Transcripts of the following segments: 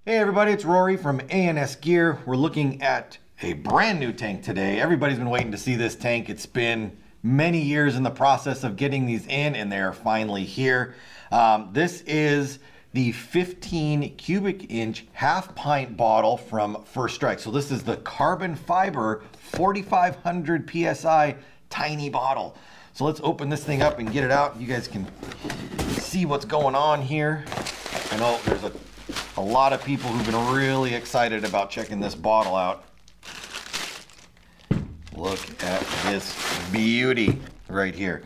Hey everybody, it's Rory from A&S Gear. We're looking at a brand new tank today. Everybody's been waiting to see this tank. It's been many years in the process of getting these in, and they are finally here. This is the 15 cubic inch half pint bottle from First Strike. So this is the carbon fiber 4,500 PSI tiny bottle. So let's open this thing up and get it out. You guys can see what's going on here. I know there's a lot of people who've been really excited about checking this bottle out. Look at this beauty right here.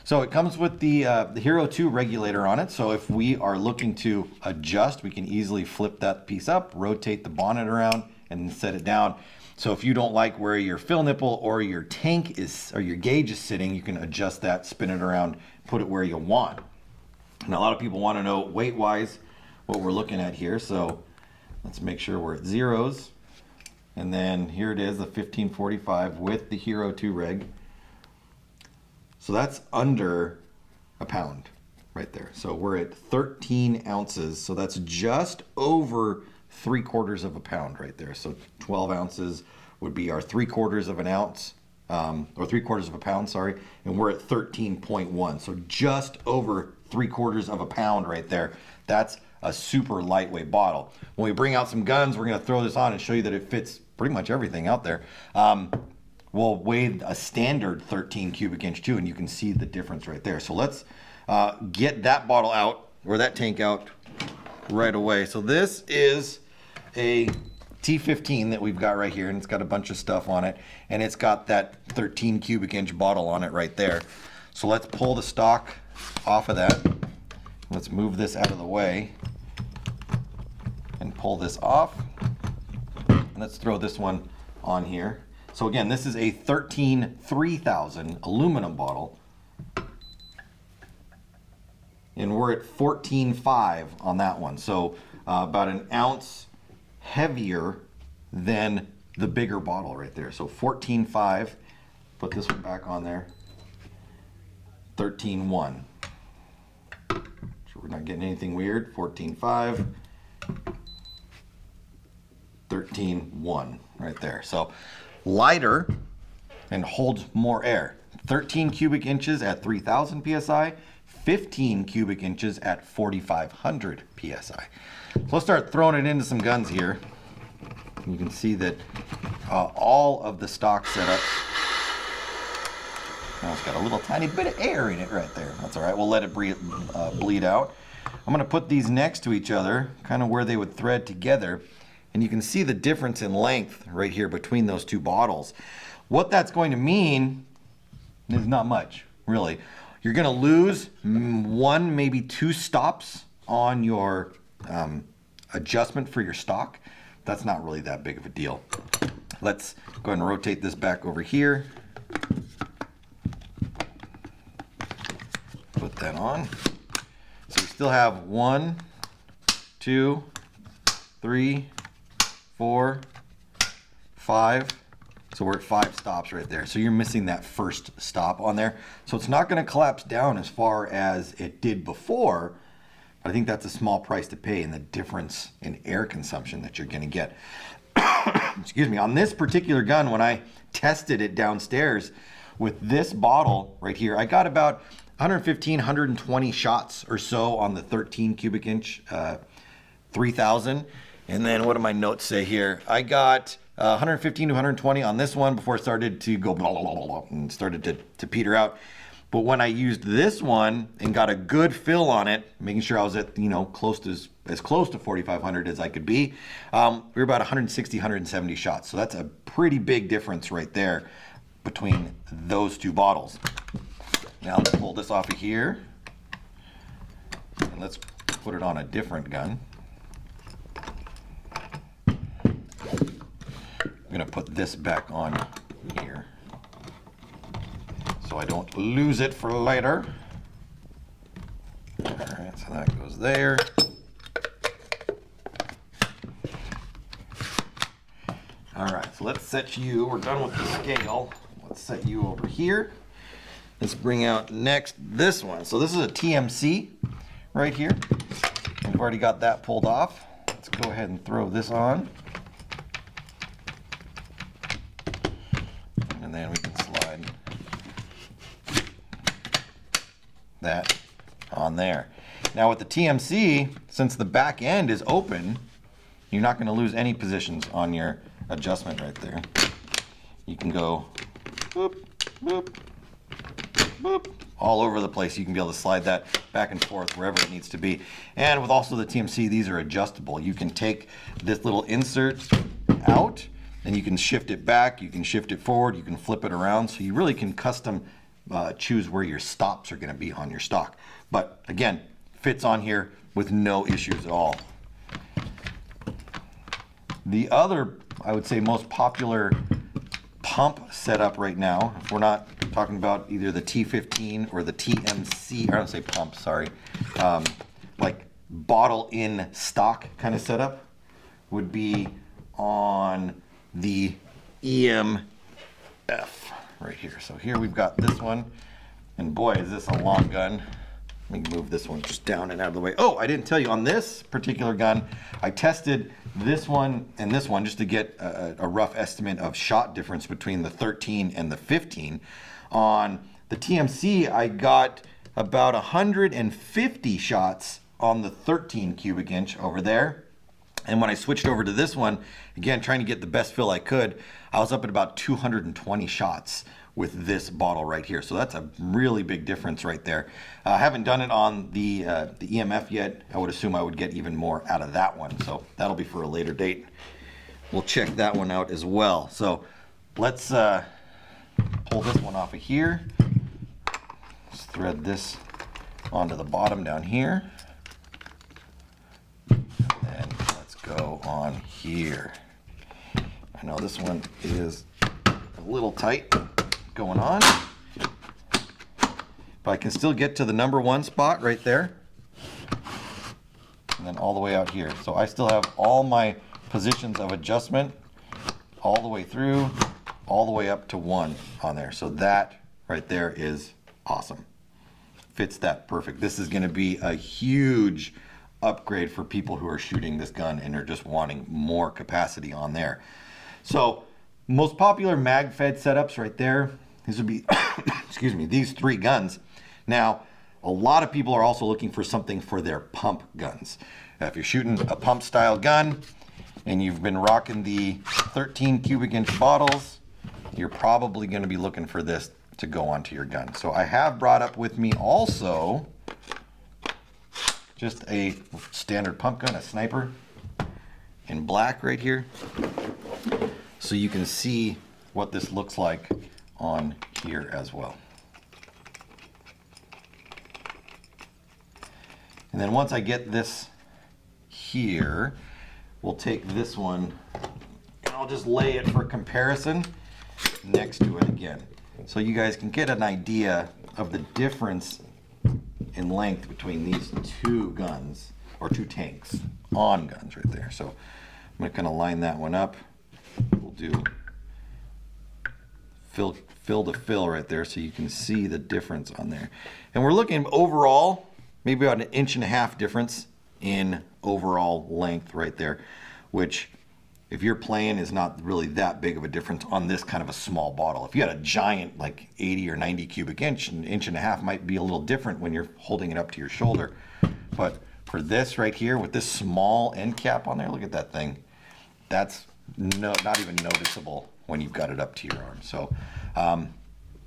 So it comes with the Hero 2 regulator on it. So if we are looking to adjust, we can easily flip that piece up, rotate the bonnet around, and set it down. So if you don't like where your fill nipple or your tank is, or your gauge is sitting, you can adjust that, spin it around, put it where you want. And a lot of people want to know weight-wise what we're looking at here. So let's make sure we're at zeros. And then here it is, the 1545 with the Hero 2 reg. So that's under a pound right there. So we're at 13 ounces. So that's just over 3/4 of a pound right there. So 12 ounces would be our 3/4 of an ounce, or 3/4 of a pound, sorry. And we're at 13.1. So just over 3/4 of a pound right there. That's a super lightweight bottle. When we bring out some guns, we're gonna throw this on and show you that it fits pretty much everything out there. We'll weigh a standard 13 cubic inch too, and you can see the difference right there. So let's get that bottle out, or that tank out right away. So this is a T15 that we've got right here, and it's got a bunch of stuff on it, and it's got that 13 cubic inch bottle on it right there. So let's pull the stock off of that. Let's move this out of the way and pull this off. Let's throw this one on here. So again, this is a 3000 aluminum bottle. And we're at 14.5 on that one. So about an ounce heavier than the bigger bottle right there. So 14.5, put this one back on there, 13.1. So we're not getting anything weird, 14.5, 13.1 right there. So lighter and holds more air. 13 cubic inches at 3000 PSI, 15 cubic inches at 4,500 PSI. So let's start throwing it into some guns here. You can see that all of the stock setups, now it's got a little tiny bit of air in it right there. That's all right, we'll let it bleed out. I'm gonna put these next to each other, kind of where they would thread together. And you can see the difference in length right here between those two bottles. What that's going to mean is not much, really. You're gonna lose one, maybe two stops on your adjustment for your stock. That's not really that big of a deal. Let's go ahead and rotate this back over here. Put that on. So we still have 1, 2, 3, 4, 5. So we're at 5 stops right there. So you're missing that first stop on there. So it's not going to collapse down as far as it did before, but I think that's a small price to pay in the difference in air consumption that you're going to get. Excuse me. On this particular gun, when I tested it downstairs with this bottle right here, I got about 115, 120 shots or so on the 13 cubic inch 3000. And then what do my notes say here? I got 115 to 120 on this one before it started to go blah, blah, blah, blah, and started to peter out. But when I used this one and got a good fill on it, making sure I was at, close to as close to 4,500 as I could be, we were about 160, 170 shots. So that's a pretty big difference right there between those two bottles. Now let's pull this off of here and let's put it on a different gun. I'm gonna put this back on here so I don't lose it for later. All right, so that goes there. All right, so let's set you, we're done with the scale. Let's set you over here. Let's bring out next this one. So this is a TMC right here. We've already got that pulled off. let's go ahead and throw this on. And then we can slide that on there. Now with the TMC, since the back end is open, you're not going to lose any positions on your adjustment right there. You can go boop, boop, boop, all over the place. You can be able to slide that back and forth wherever it needs to be. And with also the TMC, these are adjustable. You can take this little insert out and you can shift it back, you can shift it forward, you can flip it around. So you really can custom choose where your stops are going to be on your stock. But again, fits on here with no issues at all. The other, I would say, most popular pump setup right now, if we're not talking about either the T15 or the TMC, I don't say pump, sorry, like bottle in stock kind of setup, would be on the EMF right here. So here we've got this one, and boy, is this a long gun. Let me move this one just down and out of the way. Oh, I didn't tell you, on this particular gun, I tested this one and this one just to get a rough estimate of shot difference between the 13 and the 15. On the TMC, I got about 150 shots on the 13 cubic inch over there. And when I switched over to this one, again, trying to get the best fill I could, I was up at about 220 shots with this bottle right here. So that's a really big difference right there. I haven't done it on the EMF yet. I would assume I would get even more out of that one. So that'll be for a later date. We'll check that one out as well. So let's pull this one off of here. Let's thread this onto the bottom down here. And let's go on here. I know this one is a little tight going on, but I can still get to the number one spot right there, and then all the way out here. So I still have all my positions of adjustment all the way through, all the way up to 1 on there. So that right there is awesome. Fits that perfect. This is going to be a huge upgrade for people who are shooting this gun and are just wanting more capacity on there. So most popular magfed setups right there, these would be, excuse me, these 3 guns. Now, a lot of people are also looking for something for their pump guns. If you're shooting a pump style gun and you've been rocking the 13 cubic inch bottles, you're probably going to be looking for this to go onto your gun. So I have brought up with me also just a standard pump gun, a sniper in black right here. So you can see what this looks like on here as well. And then once I get this here, we'll take this one and I'll just lay it for comparison next to it again. So you guys can get an idea of the difference in length between these 2 guns, or 2 tanks on guns right there. So I'm going to kind of line that one up. We'll do fill to fill right there so you can see the difference on there. And we're looking overall, maybe about 1.5 inches difference in overall length right there, which if you're playing is not really that big of a difference on this kind of a small bottle. If you had a giant like 80 or 90 cubic inch, 1.5 inches might be a little different when you're holding it up to your shoulder. But for this right here with this small end cap on there, look at that thing. That's not even noticeable when you've got it up to your arm. So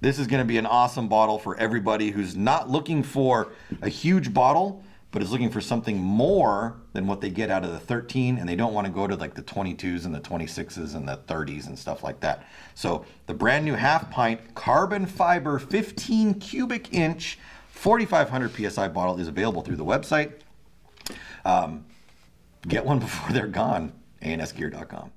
this is going to be an awesome bottle for everybody who's not looking for a huge bottle, but is looking for something more than what they get out of the 13, and they don't want to go to like the 22s and the 26s and the 30s and stuff like that. So the brand new half pint carbon fiber 15 cubic inch 4,500 PSI bottle is available through the website. Get one before they're gone, ansgear.com.